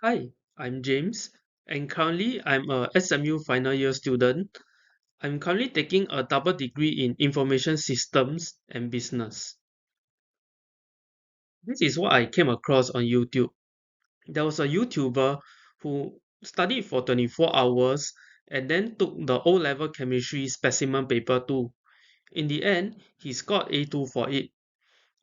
Hi, I'm James, and currently I'm a SMU final year student. I'm currently taking a double degree in information systems and business. This is what I came across on YouTube. There was a YouTuber who studied for 24 hours and then took the O level chemistry specimen paper 2. In the end, he scored A2 for it.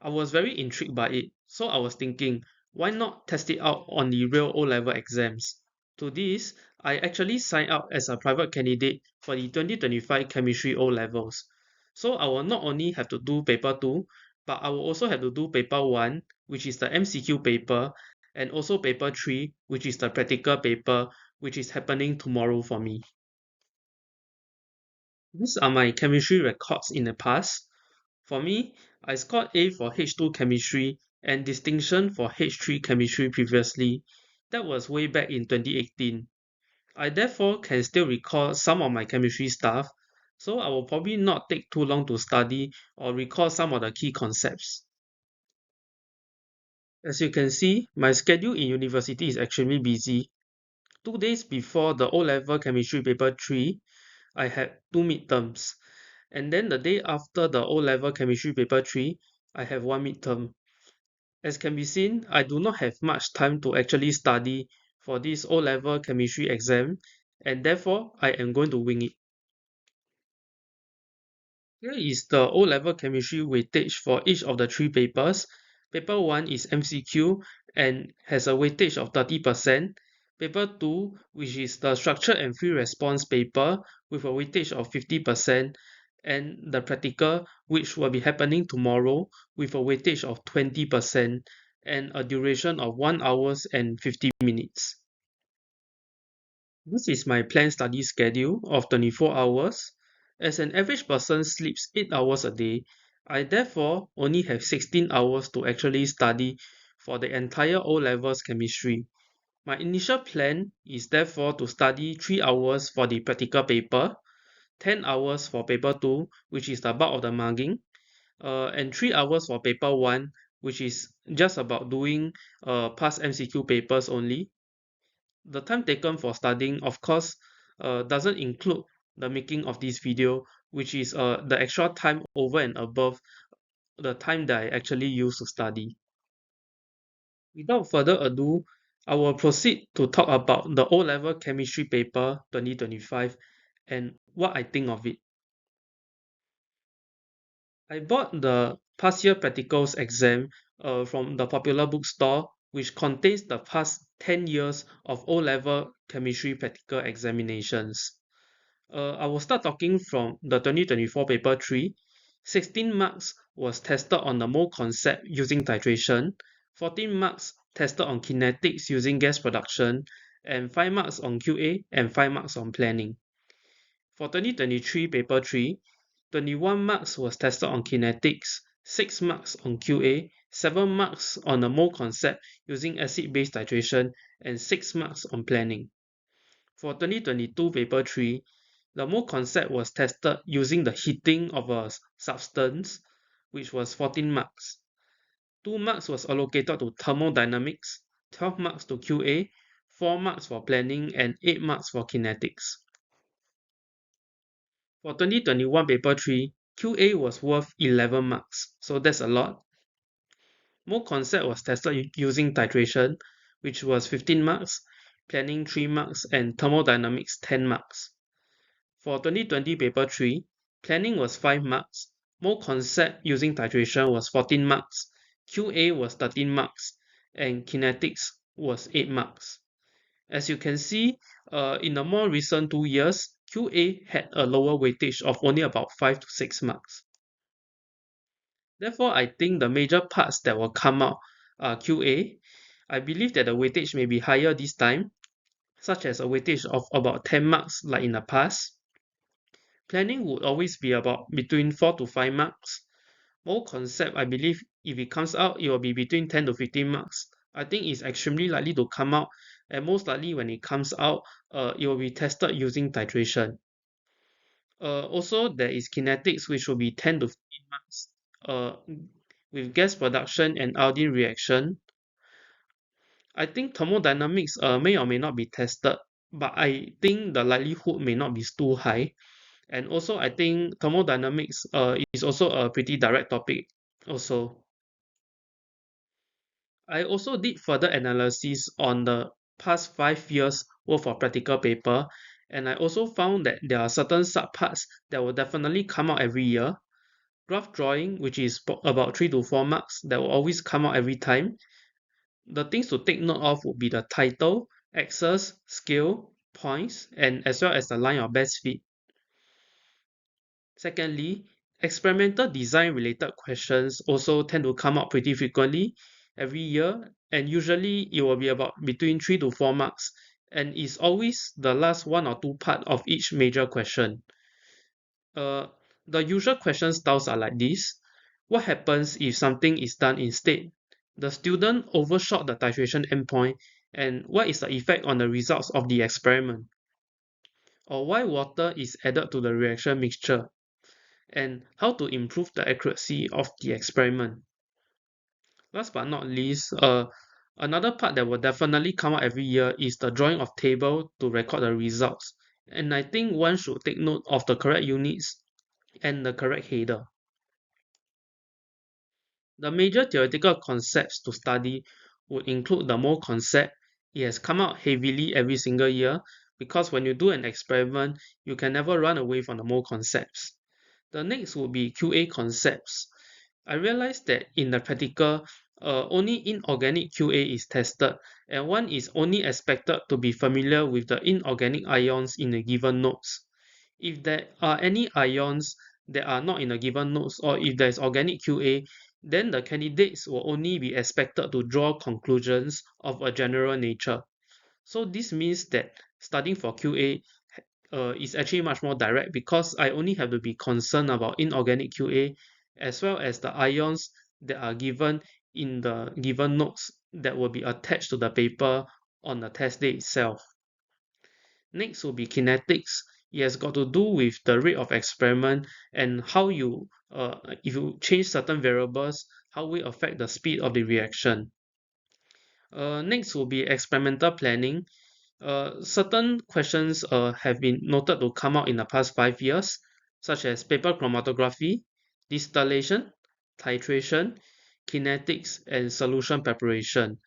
I was very intrigued by it, so I was thinking, why not test it out on the real O level exams? To this, I actually signed up as a private candidate for the 2025 Chemistry O levels. So I will not only have to do paper 2, but I will also have to do paper 1, which is the MCQ paper, and also paper 3, which is the practical paper, which is happening tomorrow for me. These are my chemistry records in the past. For me, I scored A for H2 chemistry and distinction for H3 chemistry previously. That was way back in 2018. I therefore can still recall some of my chemistry stuff, so I will probably not take too long to study or recall some of the key concepts. As you can see, my schedule in university is extremely busy. 2 days before the O level chemistry paper 3, I had two midterms. And then the day after the O level chemistry paper 3, I have one midterm. As can be seen, I do not have much time to actually study for this O level chemistry exam, and therefore I am going to wing it. Here is the O level chemistry weightage for each of the three papers. Paper 1 is MCQ and has a weightage of 30%. Paper 2, which is the structure and free response paper, with a weightage of 50%, and the practical, which will be happening tomorrow, with a weightage of 20% and a duration of 1 hours and 50 minutes. This is my planned study schedule of 24 hours. As an average person sleeps 8 hours a day, I therefore only have 16 hours to actually study for the entire O levels chemistry. My initial plan is therefore to study 3 hours for the practical paper, 10 hours for paper 2, which is the bulk of the mugging, and 3 hours for paper 1, which is just about doing past MCQ papers only. The time taken for studying, of course, doesn't include the making of this video, which is the extra time over and above the time that I actually use to study. Without further ado, I will proceed to talk about the O-level chemistry paper 2025 and what I think of it. I bought the past year practicals exam from the popular bookstore, which contains the past 10 years of O-level chemistry practical examinations. I will start talking from the 2024 paper 3. 16 marks was tested on the mole concept using titration, 14 marks tested on kinetics using gas production, and 5 marks on QA and 5 marks on planning. For 2023 paper 3, 21 marks was tested on kinetics, 6 marks on QA, 7 marks on the mole concept using acid-base titration, and 6 marks on planning. For 2022 paper 3, the mole concept was tested using the heating of a substance, which was 14 marks. 2 marks was allocated to thermodynamics, 12 marks to QA, 4 marks for planning, and 8 marks for kinetics. For 2021 paper 3, QA was worth 11 marks, so that's a lot. Mole concept was tested using titration, which was 15 marks, planning 3 marks, and thermodynamics 10 marks. For 2020 paper 3, planning was 5 marks, mole concept using titration was 14 marks, QA was 13 marks, and kinetics was 8 marks. As you can see, in the more recent 2 years, QA had a lower weightage of only about 5 to 6 marks. Therefore, I think the major parts that will come out are QA. I believe that the weightage may be higher this time, such as a weightage of about 10 marks like in the past. Planning would always be about between 4 to 5 marks. Mole concept, I believe if it comes out, it will be between 10 to 15 marks. I think it's extremely likely to come out, and most likely when it comes out, it will be tested using titration. Also, there is kinetics, which will be 10 to 15 marks uh, with gas production and iodine reaction. I think thermodynamics may or may not be tested, but I think the likelihood may not be too high. And also, I think thermodynamics is also a pretty direct topic also. I also did further analysis on the past 5 years worth of practical paper, and I also found that there are certain subparts that will definitely come out every year. Graph drawing, which is about 3 to 4 marks, that will always come out every time. The things to take note of would be the title, axis, scale, points, and as well as the line of best fit. Secondly, experimental design related questions also tend to come up pretty frequently every year, and usually it will be about between 3 to 4 marks, and is always the last one or two part of each major question. Uh, the usual question styles are like this. What happens if something is done instead? The student overshot the titration endpoint, and what is the effect on the results of the experiment? Or why water is added to the reaction mixture? And how to improve the accuracy of the experiment. Last but not least, another part that will definitely come out every year is the drawing of table to record the results. And I think one should take note of the correct units and the correct header. The major theoretical concepts to study would include the mole concept. It has come out heavily every single year because when you do an experiment, you can never run away from the mole concepts. The next would be QA concepts. I realized that in the practical, only inorganic QA is tested, and one is only expected to be familiar with the inorganic ions in a given nodes. If there are any ions that are not in a given nodes, or if there is organic QA, then the candidates will only be expected to draw conclusions of a general nature. So this means that studying for QA is actually much more direct because I only have to be concerned about inorganic QA as well as the ions that are given in the given notes that will be attached to the paper on the test day itself. Next will be kinetics. It has got to do with the rate of experiment and how you, if you change certain variables, how will affect the speed of the reaction. Next will be experimental planning. Certain questions have been noted to come out in the past 5 years, such as paper chromatography, distillation, titration, kinetics, and solution preparation.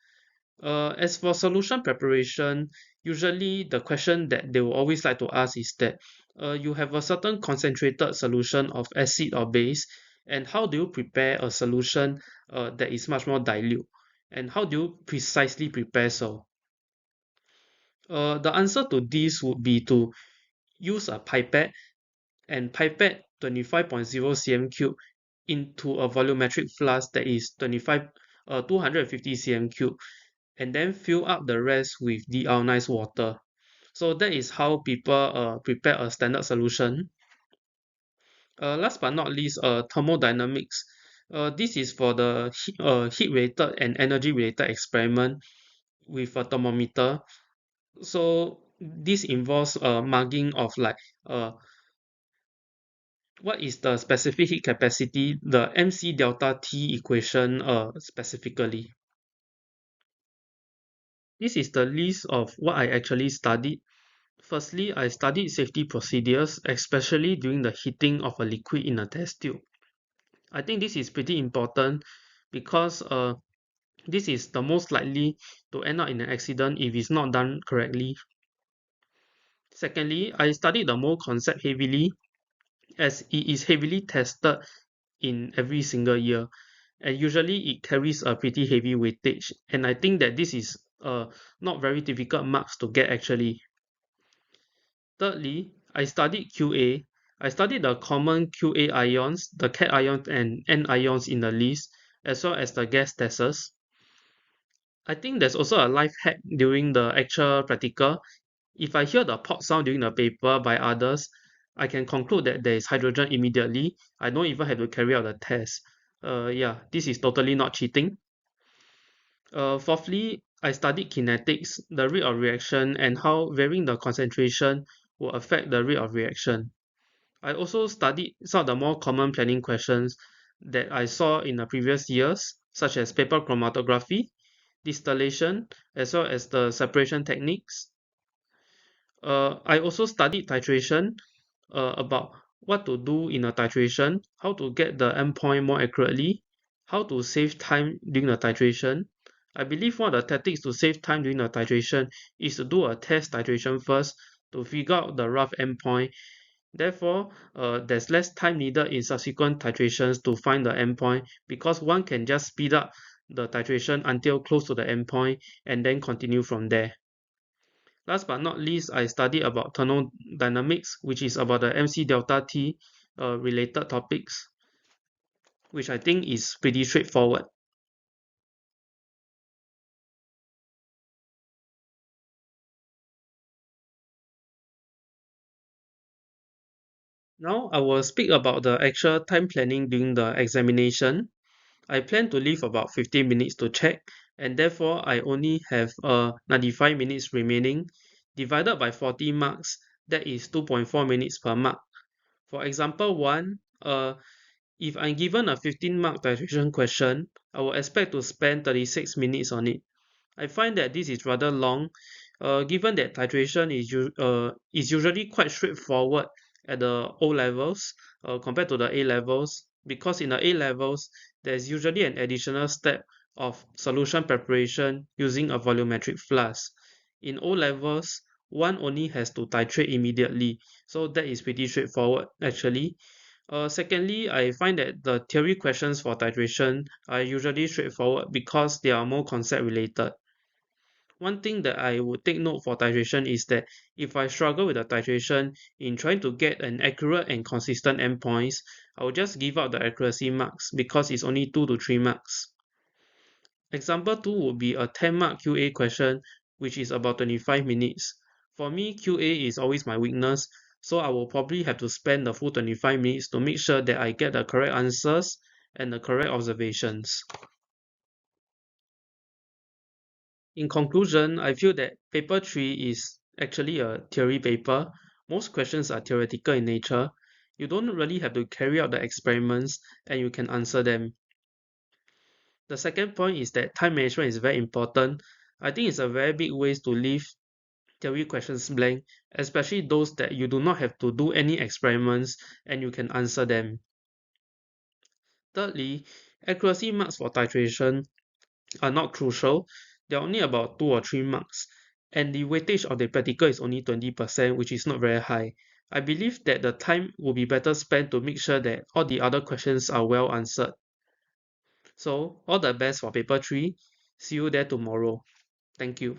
As for solution preparation, usually the question that they will always like to ask is that you have a certain concentrated solution of acid or base, and how do you prepare a solution that is much more dilute? And how do you precisely prepare so? The answer to this would be to use a pipette and pipette 25.0 cm cube into a volumetric flask that is 250 cm cube, and then fill up the rest with deionized water. So that is how people prepare a standard solution. Last but not least, thermodynamics. This is for the heat-related and energy-related experiment with a thermometer. So this involves mugging of like what is the specific heat capacity, the MC delta T equation specifically. This is the list of what I actually studied. Firstly, I studied safety procedures, especially during the heating of a liquid in a test tube. I think this is pretty important because this is the most likely to end up in an accident if it's not done correctly. Secondly, I studied the mole concept heavily as it is heavily tested in every single year, and usually it carries a pretty heavy weightage, and I think that this is not very difficult marks to get actually. Thirdly, I studied QA. I studied the common QA ions, the cation ions and anions in the list, as well as the gas tests. I think there's also a life hack during the actual practical. If I hear the pop sound during the paper by others, I can conclude that there is hydrogen immediately. I don't even have to carry out the test. Yeah, this is totally not cheating. Fourthly, I studied kinetics, the rate of reaction, and how varying the concentration will affect the rate of reaction. I also studied some of the more common planning questions that I saw in the previous years, such as paper chromatography, distillation, as well as the separation techniques. I also studied titration, about what to do in a titration, how to get the endpoint more accurately, how to save time during the titration. I believe one of the tactics to save time during the titration is to do a test titration first to figure out the rough endpoint. Therefore, there's less time needed in subsequent titrations to find the endpoint because one can just speed up the titration until close to the endpoint and then continue from there. Last but not least, I studied about thermodynamics, which is about the MC delta T related topics, which I think is pretty straightforward. Now I will speak about the actual time planning during the examination. I plan to leave about 15 minutes to check, and therefore I only have 95 minutes remaining. Divided by 40 marks, that is 2.4 minutes per mark. For example 1, if I'm given a 15-mark titration question, I will expect to spend 36 minutes on it. I find that this is rather long, given that titration is usually quite straightforward at the O levels compared to the A levels, because in the A levels, there's usually an additional step of solution preparation using a volumetric flask. In O levels, one only has to titrate immediately, so that is pretty straightforward actually. Secondly, I find that the theory questions for titration are usually straightforward because they are more concept related. One thing that I would take note for titration is that if I struggle with the titration in trying to get an accurate and consistent endpoints, I will just give up the accuracy marks because it's only 2 to 3 marks. Example 2 would be a 10-mark QA question, which is about 25 minutes. For me, QA is always my weakness, so I will probably have to spend the full 25 minutes to make sure that I get the correct answers and the correct observations. In conclusion, I feel that paper 3 is actually a theory paper. Most questions are theoretical in nature. You don't really have to carry out the experiments and you can answer them. The second point is that time management is very important. I think it's a very big waste to leave theory questions blank, especially those that you do not have to do any experiments and you can answer them. Thirdly, accuracy marks for titration are not crucial. They're only about 2 or 3 marks, and the weightage of the practical is only 20%, which is not very high. I believe that the time will be better spent to make sure that all the other questions are well answered. So, all the best for paper 3. See you there tomorrow. Thank you.